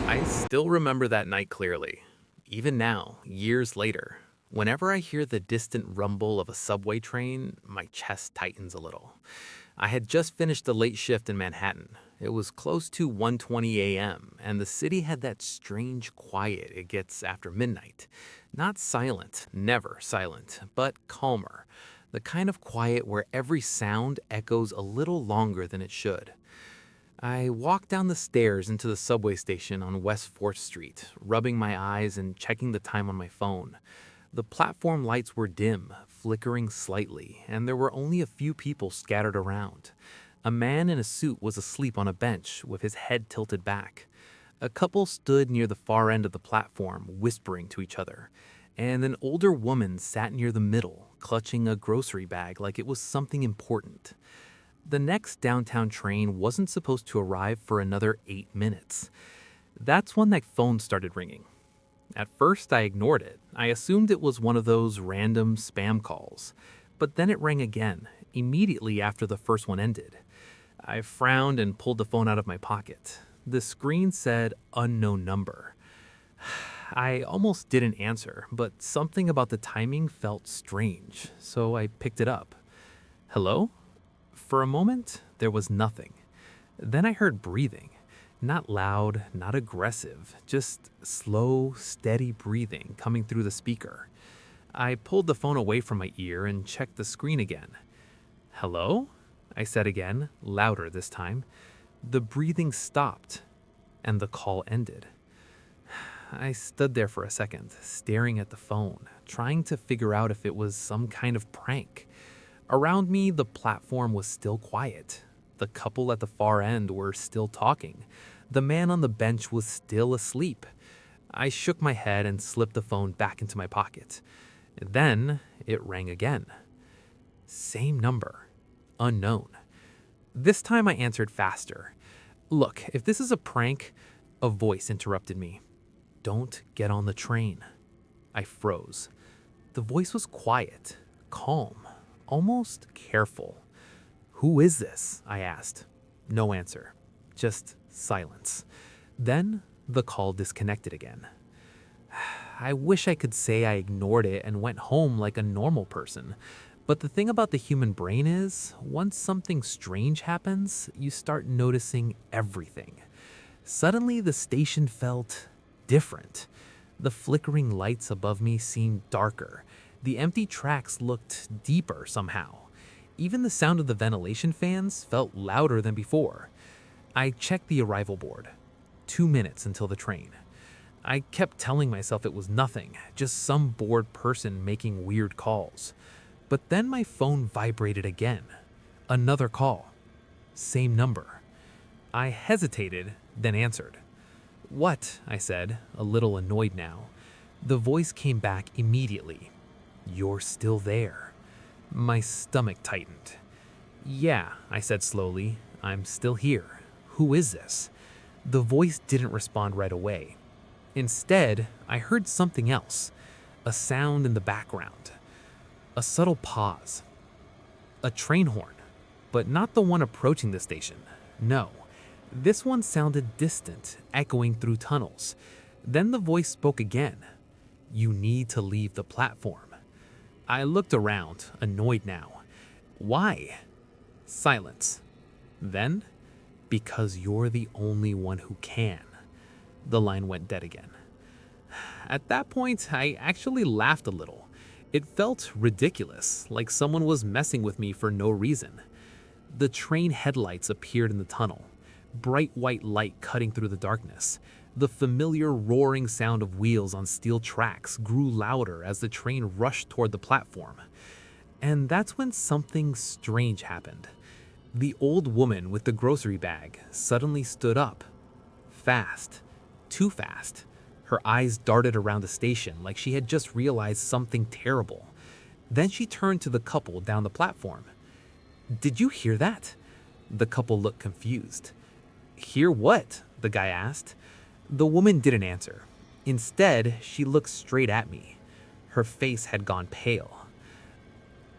I still remember that night clearly. Even now, years later, whenever I hear the distant rumble of a subway train, my chest tightens a little. I had just finished a late shift in Manhattan. It was close to 1:20 a.m., and the city had that strange quiet it gets after midnight. Not silent, never silent, but calmer. The kind of quiet where every sound echoes a little longer than it should. I walked down the stairs into the subway station on West 4th Street, rubbing my eyes and checking the time on my phone. The platform lights were dim, flickering slightly, and there were only a few people scattered around. A man in a suit was asleep on a bench with his head tilted back. A couple stood near the far end of the platform, whispering to each other, and an older woman sat near the middle, clutching a grocery bag like it was something important. The next downtown train wasn't supposed to arrive for another 8 minutes. That's when that phone started ringing. At first, I ignored it. I assumed it was one of those random spam calls. But then it rang again, immediately after the first one ended. I frowned and pulled the phone out of my pocket. The screen said unknown number. I almost didn't answer, but something about the timing felt strange, so I picked it up. Hello? For a moment, there was nothing. Then I heard breathing. Not loud, not aggressive, just slow, steady breathing coming through the speaker. I pulled the phone away from my ear and checked the screen again. Hello? I said again, louder this time. The breathing stopped, and the call ended. I stood there for a second, staring at the phone, trying to figure out if it was some kind of prank. Around me, the platform was still quiet. The couple at the far end were still talking. The man on the bench was still asleep. I shook my head and slipped the phone back into my pocket. Then it rang again. Same number. Unknown. This time I answered faster. Look, if this is a prank, a voice interrupted me. Don't get on the train. I froze. The voice was quiet, calm, almost careful. Who is this? I asked. No answer. Just silence. Then the call disconnected again. I wish I could say I ignored it and went home like a normal person. But the thing about the human brain is, once something strange happens, you start noticing everything. Suddenly, the station felt different. The flickering lights above me seemed darker. The empty tracks looked deeper somehow. Even the sound of the ventilation fans felt louder than before. I checked the arrival board. 2 minutes until the train. I kept telling myself it was nothing, just some bored person making weird calls. But then my phone vibrated again. Another call. Same number. I hesitated, then answered. What? I said, a little annoyed now. The voice came back immediately. You're still there. My stomach tightened. Yeah, I said slowly, I'm still here. Who is this? The voice didn't respond right away. Instead, I heard something else. A sound in the background. A subtle pause. A train horn, but not the one approaching the station. No. This one sounded distant, echoing through tunnels. Then the voice spoke again. You need to leave the platform. I looked around, annoyed now. Why? Silence. Then, because you're the only one who can. The line went dead again. At that point, I actually laughed a little. It felt ridiculous, like someone was messing with me for no reason. The train headlights appeared in the tunnel, bright white light cutting through the darkness. The familiar roaring sound of wheels on steel tracks grew louder as the train rushed toward the platform. And that's when something strange happened. The old woman with the grocery bag suddenly stood up. Fast. Too fast. Her eyes darted around the station like she had just realized something terrible. Then she turned to the couple down the platform. Did you hear that? The couple looked confused. Hear what? The guy asked. The woman didn't answer. Instead, she looked straight at me. Her face had gone pale.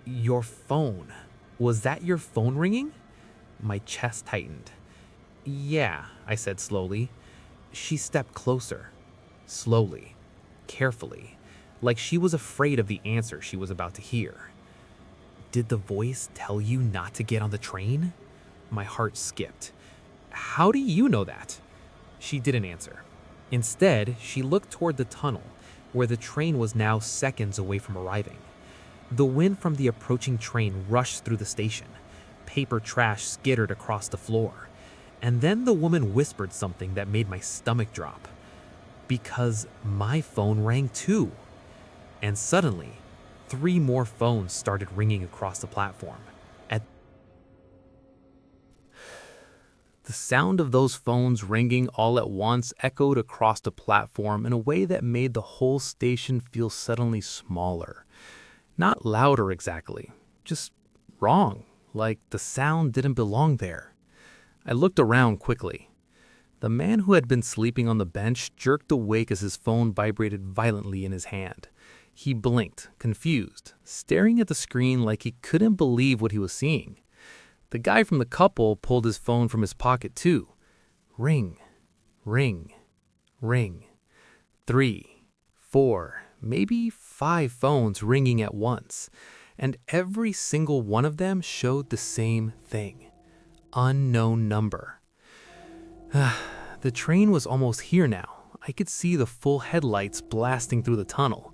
Your phone. Was that your phone ringing? My chest tightened. Yeah, I said slowly. She stepped closer, slowly, carefully, like she was afraid of the answer she was about to hear. Did the voice tell you not to get on the train? My heart skipped. How do you know that? She didn't answer. Instead, she looked toward the tunnel, where the train was now seconds away from arriving. The wind from the approaching train rushed through the station. Paper trash skittered across the floor. And then the woman whispered something that made my stomach drop. Because my phone rang too. And suddenly, 3 more phones started ringing across the platform. The sound of those phones ringing all at once echoed across the platform in a way that made the whole station feel suddenly smaller. Not louder exactly, just wrong, like the sound didn't belong there. I looked around quickly. The man who had been sleeping on the bench jerked awake as his phone vibrated violently in his hand. He blinked, confused, staring at the screen like he couldn't believe what he was seeing. The guy from the couple pulled his phone from his pocket too. Ring, ring, ring. 3, 4, maybe 5 phones ringing at once, and every single one of them showed the same thing. Unknown number. The train was almost here now. I could see the full headlights blasting through the tunnel.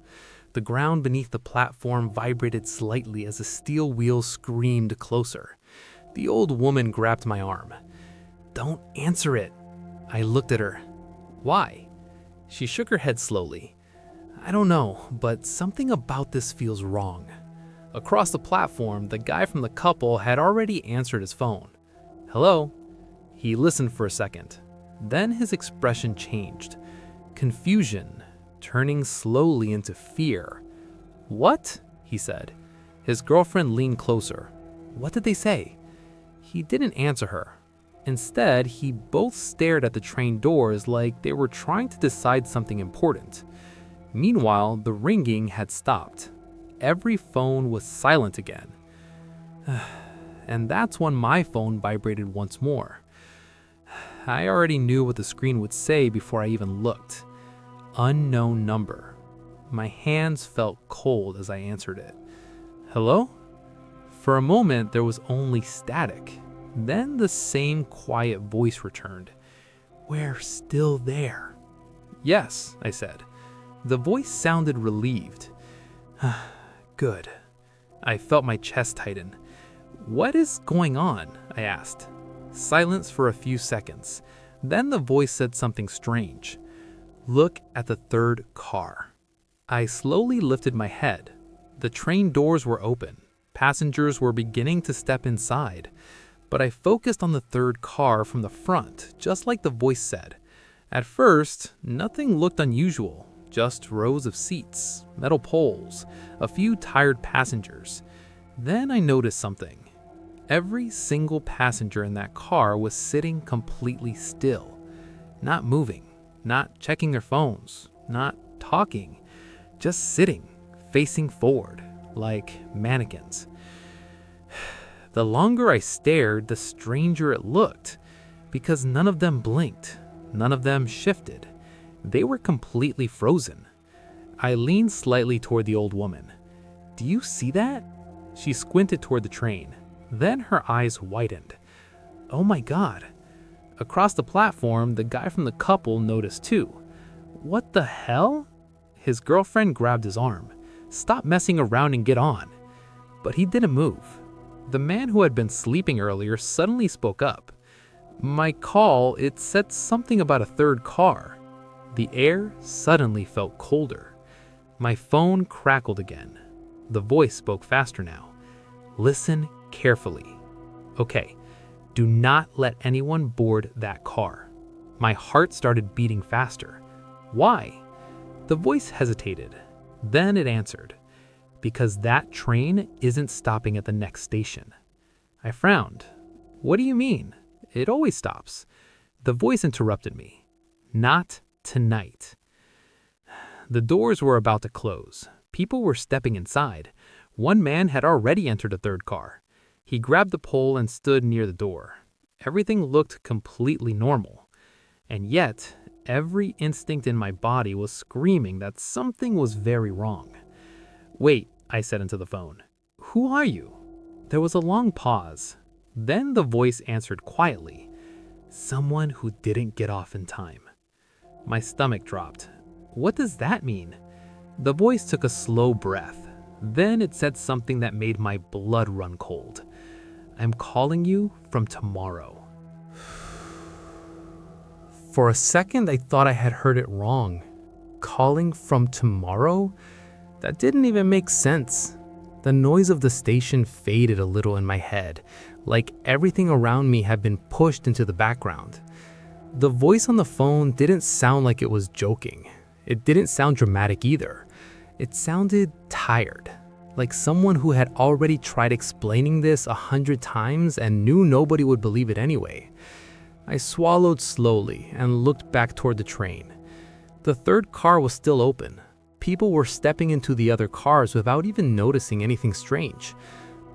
The ground beneath the platform vibrated slightly as the steel wheels screamed closer. The old woman grabbed my arm. "Don't answer it." I looked at her. "Why?" She shook her head slowly. "I don't know, but something about this feels wrong." Across the platform, the guy from the couple had already answered his phone. "Hello?" He listened for a second. Then his expression changed. Confusion, turning slowly into fear. "What?" he said. His girlfriend leaned closer. "What did they say?" He didn't answer her. Instead, he both stared at the train doors like they were trying to decide something important. Meanwhile, the ringing had stopped. Every phone was silent again. And that's when my phone vibrated once more. I already knew what the screen would say before I even looked. Unknown number. My hands felt cold as I answered it. "Hello?" For a moment, there was only static. Then the same quiet voice returned. "We're still there." "Yes," I said. The voice sounded relieved. "Good." I felt my chest tighten. "What is going on?" I asked. Silence for a few seconds. Then the voice said something strange. "Look at the 3rd car." I slowly lifted my head. The train doors were open. Passengers were beginning to step inside. But I focused on the 3rd car from the front, just like the voice said. At first, nothing looked unusual. Just rows of seats, metal poles, a few tired passengers. Then I noticed something. Every single passenger in that car was sitting completely still, not moving, not checking their phones, not talking, just sitting, facing forward, like mannequins. The longer I stared, the stranger it looked, because none of them blinked, none of them shifted. They were completely frozen. I leaned slightly toward the old woman. "Do you see that?" She squinted toward the train. Then her eyes widened. "Oh my God." Across the platform, the guy from the couple noticed too. "What the hell?" His girlfriend grabbed his arm. "Stop messing around and get on." But he didn't move. The man who had been sleeping earlier suddenly spoke up. "My call, it said something about a 3rd car." The air suddenly felt colder. My phone crackled again. The voice spoke faster now. "Listen carefully. Okay, do not let anyone board that car." My heart started beating faster. "Why?" The voice hesitated. Then it answered. "Because that train isn't stopping at the next station." I frowned. "What do you mean? It always stops." The voice interrupted me. "Not tonight." The doors were about to close. People were stepping inside. One man had already entered a 3rd car. He grabbed the pole and stood near the door. Everything looked completely normal. And yet, Every instinct in my body was screaming that something was very wrong. "Wait," I said into the phone. "Who are you?" There was a long pause. Then the voice answered quietly, "Someone who didn't get off in time." My stomach dropped. What does that mean? The voice took a slow breath. Then it said something that made my blood run cold. "I'm calling you from tomorrow." For a second, I thought I had heard it wrong. Calling from tomorrow? That didn't even make sense. The noise of the station faded a little in my head, like everything around me had been pushed into the background. The voice on the phone didn't sound like it was joking. It didn't sound dramatic either. It sounded tired, like someone who had already tried explaining this 100 times and knew nobody would believe it anyway. I swallowed slowly and looked back toward the train. The third car was still open. People were stepping into the other cars without even noticing anything strange.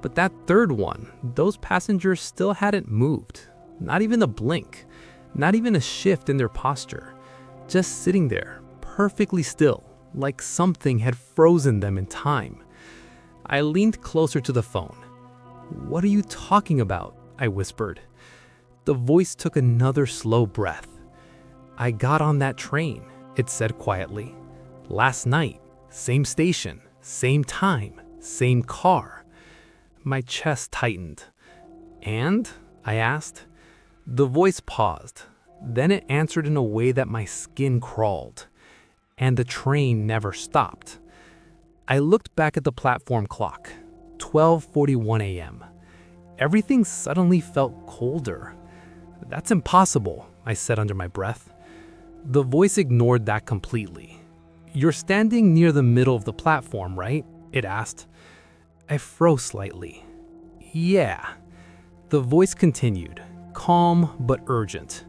But that third one, those passengers still hadn't moved. Not even a blink. Not even a shift in their posture. Just sitting there, perfectly still, like something had frozen them in time. I leaned closer to the phone. "What are you talking about?" I whispered. The voice took another slow breath. "I got on that train," it said quietly. "Last night, same station, same time, same car." My chest tightened. "And?" I asked. The voice paused. Then it answered in a way that my skin crawled. "And the train never stopped." I looked back at the platform clock. 12:41 a.m. Everything suddenly felt colder. "That's impossible," I said under my breath. The voice ignored that completely. "You're standing near the middle of the platform, right?" it asked. I froze slightly. "Yeah." The voice continued, calm but urgent.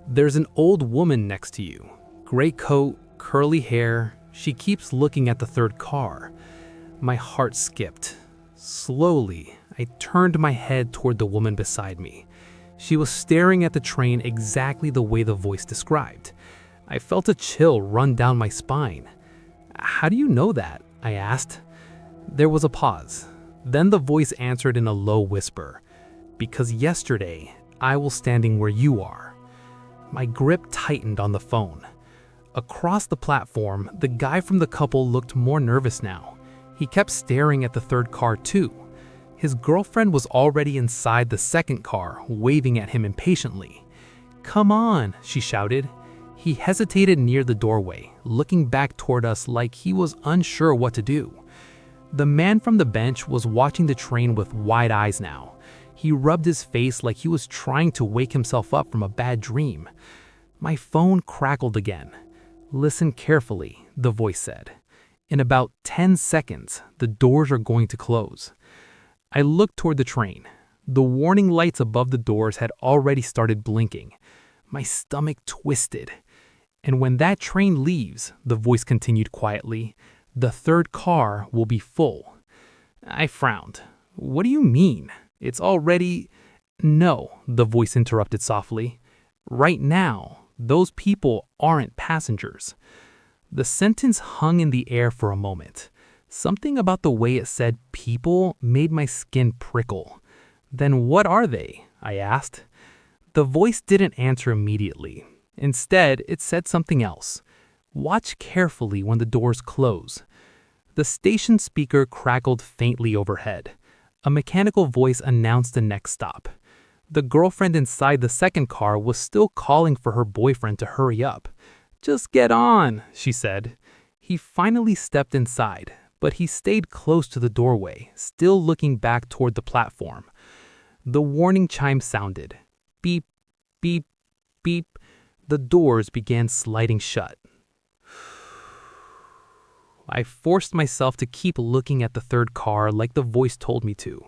"There's an old woman next to you. Gray coat, curly hair. She keeps looking at the third car." My heart skipped. Slowly, I turned my head toward the woman beside me. She was staring at the train exactly the way the voice described. I felt a chill run down my spine. "How do you know that?" I asked. There was a pause. Then the voice answered in a low whisper, "Because yesterday, I was standing where you are." My grip tightened on the phone. Across the platform, the guy from the couple looked more nervous now. He kept staring at the third car too. His girlfriend was already inside the second car, waving at him impatiently. "Come on," she shouted. He hesitated near the doorway, looking back toward us like he was unsure what to do. The man from the bench was watching the train with wide eyes now. He rubbed his face like he was trying to wake himself up from a bad dream. My phone crackled again. "Listen carefully," the voice said. "In about 10 seconds, the doors are going to close." I looked toward the train. The warning lights above the doors had already started blinking. My stomach twisted. "And when that train leaves," the voice continued quietly, "the third car will be full." I frowned. "What do you mean? It's already—" "No," the voice interrupted softly. "Right now, those people aren't passengers." The sentence hung in the air for a moment. Something about the way it said "people" made my skin prickle. "Then what are they?" I asked. The voice didn't answer immediately. Instead, it said something else. "Watch carefully when the doors close." The station speaker crackled faintly overhead. A mechanical voice announced the next stop. The girlfriend inside the second car was still calling for her boyfriend to hurry up. "Just get on," she said. He finally stepped inside, but he stayed close to the doorway, still looking back toward the platform. The warning chime sounded. Beep, beep, beep. The doors began sliding shut. I forced myself to keep looking at the third car like the voice told me to.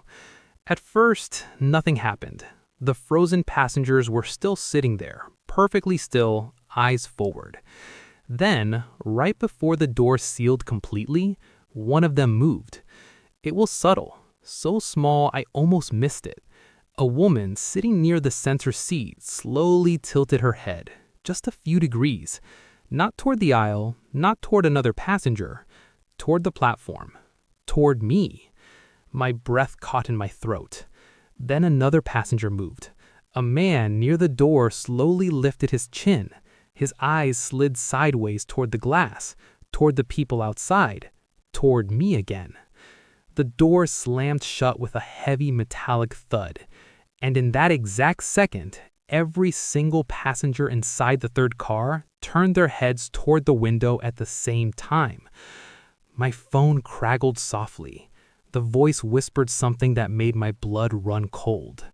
At first, nothing happened. The frozen passengers were still sitting there, perfectly still, eyes forward. Then, right before the door sealed completely, one of them moved. It was subtle, so small I almost missed it. A woman sitting near the center seat slowly tilted her head, just a few degrees. Not toward the aisle, not toward another passenger, toward the platform, toward me. My breath caught in my throat. Then another passenger moved. A man near the door slowly lifted his chin. His eyes slid sideways toward the glass, toward the people outside, toward me again. The door slammed shut with a heavy metallic thud, and in that exact second, every single passenger inside the third car turned their heads toward the window at the same time. My phone crackled softly. The voice whispered something that made my blood run cold.